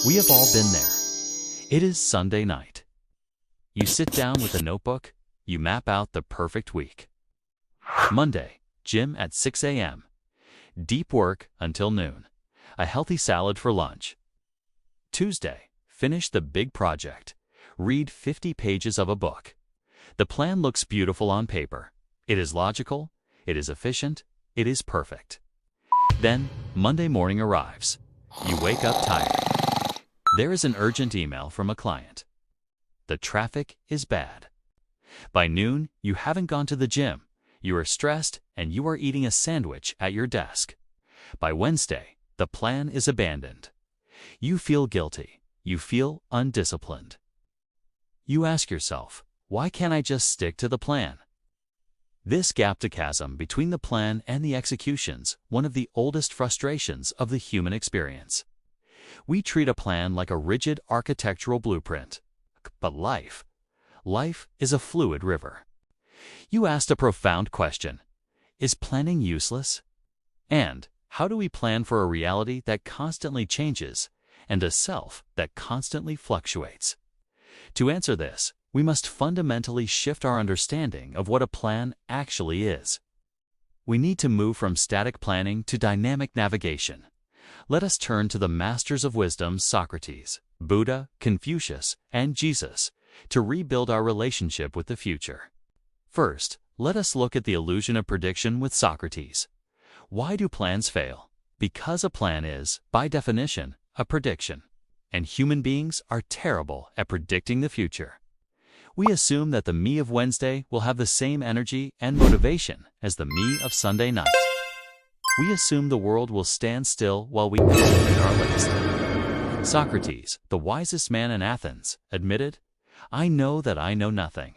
We have all been there. It is Sunday night. You sit down with a notebook, you map out the perfect week. Monday, gym at 6 a.m. Deep work until noon. A healthy salad for lunch. Tuesday, finish the big project. Read 50 pages of a book. The plan looks beautiful on paper. It is logical, it is efficient, it is perfect. Then, Monday morning arrives. You wake up tired. There is an urgent email from a client. The traffic is bad. By noon, you haven't gone to the gym. You are stressed and you are eating a sandwich at your desk. By Wednesday, the plan is abandoned. You feel guilty. You feel undisciplined. You ask yourself, why can't I just stick to the plan? This gap to chasm between the plan and the execution's one of the oldest frustrations of the human experience. We treat a plan like a rigid architectural blueprint. But life is a fluid river. You asked a profound question. Is planning useless? And how do we plan for a reality that constantly changes and a self that constantly fluctuates? To answer this, we must fundamentally shift our understanding of what a plan actually is. We need to move from static planning to dynamic navigation. Let us turn to the masters of wisdom, Socrates, Buddha, Confucius, and Jesus, to rebuild our relationship with the future. First, let us look at the illusion of prediction with Socrates. Why do plans fail? Because a plan is, by definition, a prediction, and human beings are terrible at predicting the future. We assume that the me of Wednesday will have the same energy and motivation as the me of Sunday night. We assume the world will stand still while we execute our list. Socrates, the wisest man in Athens, admitted, "I know that I know nothing."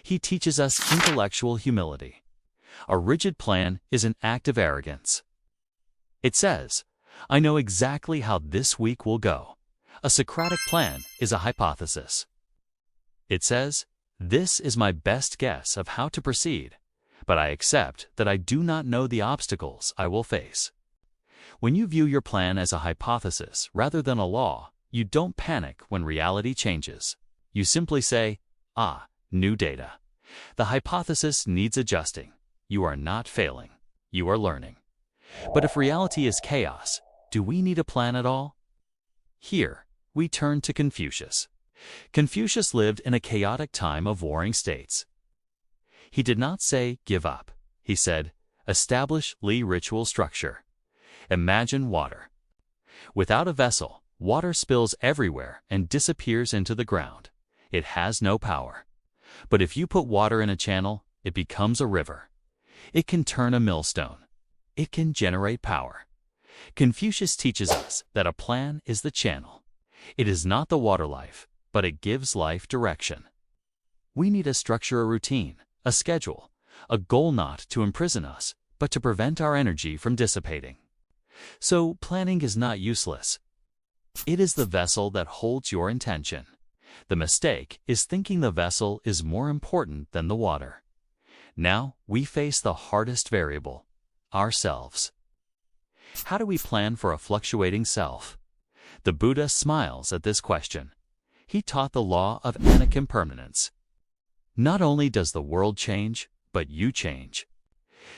He teaches us intellectual humility. A rigid plan is an act of arrogance. It says, "I know exactly how this week will go." A Socratic plan is a hypothesis. It says, "This is my best guess of how to proceed, but I accept that I do not know the obstacles I will face." When you view your plan as a hypothesis rather than a law, you don't panic when reality changes. You simply say, new data. The hypothesis needs adjusting. You are not failing. You are learning. But if reality is chaos, do we need a plan at all? Here, we turn to Confucius. Confucius lived in a chaotic time of warring states. He did not say, give up. He said, establish ritual structure. Imagine water. Without a vessel, water spills everywhere and disappears into the ground. It has no power. But if you put water in a channel, it becomes a river. It can turn a millstone. It can generate power. Confucius teaches us that a plan is the channel. It is not the water life, but it gives life direction. We need a structure, a routine, a schedule, a goal not to imprison us, but to prevent our energy from dissipating. So planning is not useless. It is the vessel that holds your intention. The mistake is thinking the vessel is more important than the water. Now we face the hardest variable, ourselves. How do we plan for a fluctuating self? The Buddha smiles at this question. He taught the law of impermanence. Not only does the world change, but you change.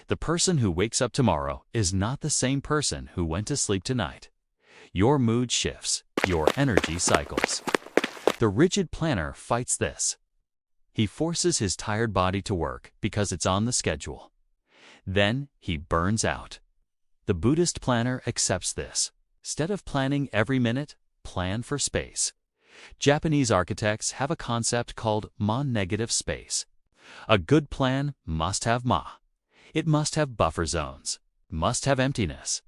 The person who wakes up tomorrow is not the same person who went to sleep tonight. Your mood shifts, your energy cycles. The rigid planner fights this. He forces his tired body to work because it's on the schedule. Then he burns out. The Buddhist planner accepts this. Instead of planning every minute, plan for space. Japanese architects have a concept called ma-negative space. A good plan must have ma. It must have buffer zones, must have emptiness.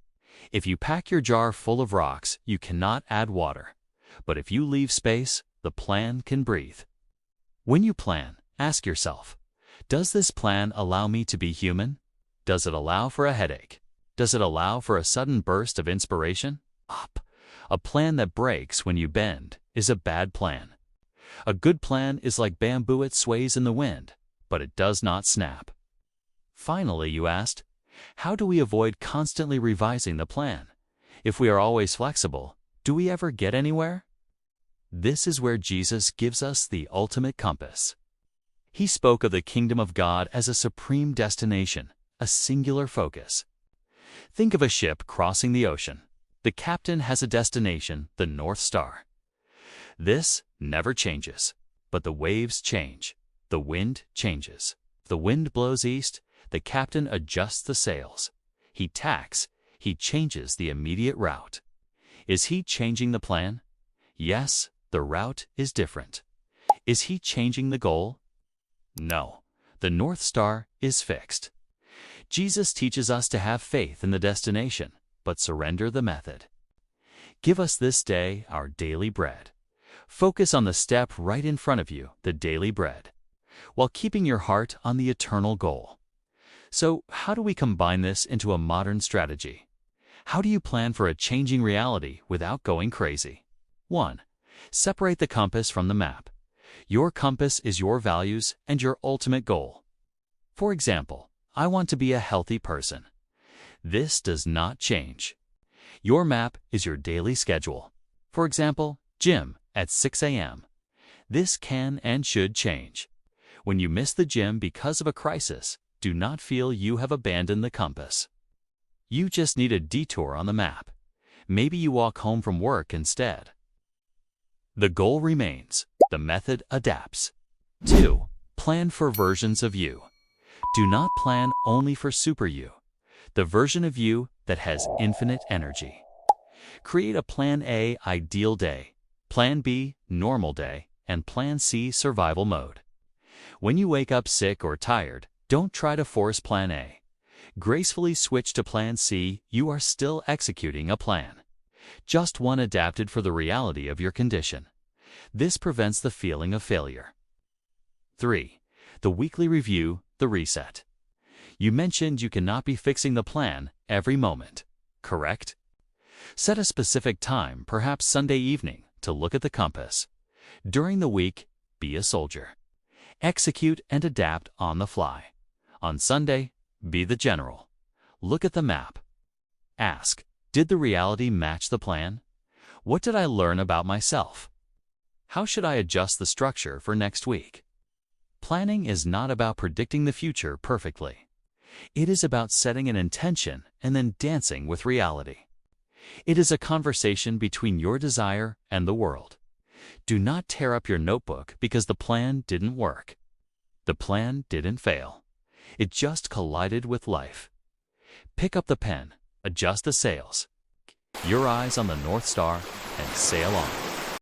If you pack your jar full of rocks, you cannot add water. But if you leave space, the plan can breathe. When you plan, ask yourself, does this plan allow me to be human? Does it allow for a headache? Does it allow for a sudden burst of inspiration? A plan that breaks when you bend is a bad plan. A good plan is like bamboo, it sways in the wind, but it does not snap. Finally, you asked, how do we avoid constantly revising the plan? If we are always flexible, Do we ever get anywhere? This is where Jesus gives us the ultimate compass. He spoke of the kingdom of God as a supreme destination, a singular focus. Think of a ship crossing the ocean. The captain has a destination, the North Star. This never changes, but the waves change. The wind changes. If the wind blows east, the captain adjusts the sails. He tacks. He changes the immediate route. Is he changing the plan? Yes, the route is different. Is he changing the goal? No, the North Star is fixed. Jesus teaches us to have faith in the destination, but surrender the method. Give us this day our daily bread. Focus on the step right in front of you, the daily bread, while keeping your heart on the eternal goal. So, how do we combine this into a modern strategy? How do you plan for a changing reality without going crazy? 1. Separate the compass from the map. Your compass is your values and your ultimate goal. For example, I want to be a healthy person. This does not change. Your map is your daily schedule. For example, gym at 6 a.m. This can and should change. When you miss the gym because of a crisis, do not feel you have abandoned the compass. You just need a detour on the map. Maybe you walk home from work instead. The goal remains. The method adapts. 2. Plan for versions of you. Do not plan only for super you, the version of you that has infinite energy. Create a Plan A, ideal day, Plan B, normal day, and Plan C, survival mode. When you wake up sick or tired, don't try to force Plan A. Gracefully switch to Plan C. You are still executing a plan, just one adapted for the reality of your condition. This prevents the feeling of failure. 3. The weekly review, the reset. You mentioned you cannot be fixing the plan every moment, correct? Set a specific time, perhaps Sunday evening, to look at the compass. During the week, be a soldier. Execute and adapt on the fly. On Sunday, be the general. Look at the map. Ask, did the reality match the plan? What did I learn about myself? How should I adjust the structure for next week? Planning is not about predicting the future perfectly. It is about setting an intention and then dancing with reality. It is a conversation between your desire and the world. Do not tear up your notebook because the plan didn't work. The plan didn't fail. It just collided with life. Pick up the pen, adjust the sails, your eyes on the North Star, and sail on.